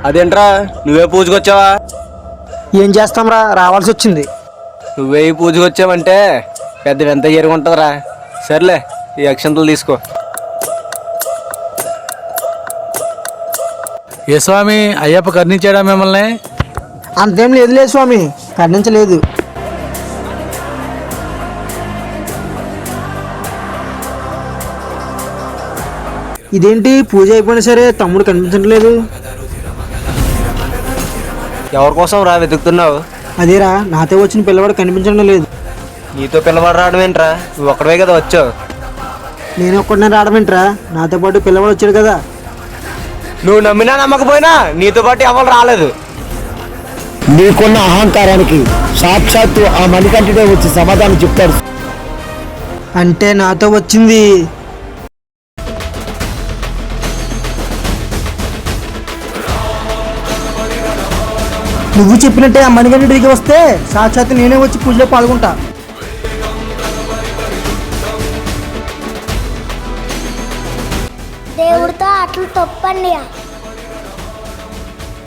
అదేంట్రా నువ్వే పూజకొచ్చావా? ఏం చేస్తాంరా, రావాల్సి వచ్చింది. నువ్వే ఈ పూజకొచ్చావంటే పెద్ద వింత ఎరుగుంటుందిరా. సర్లే, ఈ అక్షంతలు తీసుకో. ఏ స్వామి, అయ్యప్ప కరుణించాడా మిమ్మల్ని? అంతేం లేదు స్వామి, ఖండించలేదు. ఇదేంటి, పూజ అయిపోయినా సరే తమ్ముడు కనిపించట్లేదు. ఎవరి కోసం రా వెతుకుతున్నావు? అదేరా, నాతో వచ్చిన పిల్లవాడు కనిపించడం లేదు. నీతో పిల్లవాడు రావడం ఏంట్రా? నువ్వు ఒక్కడవే కదా వచ్చావు. నేను ఒక్కడనే రావడం ఏంట్రా, నాతో పాటు పిల్లవాడు వచ్చాడు కదా. నువ్వు నమ్మినా నమ్మకపోయినా నీతో పాటు ఎవరు రాలేదు. నీకున్న అహంకారానికి సాక్షాత్తు ఆ మణికంఠుడే వచ్చి సమాధానం చెప్తాడు. అంటే నాతో వచ్చింది నువ్వు చెప్పినట్టే ఆ మణికంఠుడికి వస్తే సాక్షాత్తు నేనే వచ్చి పూజలో పాల్గొంటా. దేవుడితో అట్లు తప్పండి.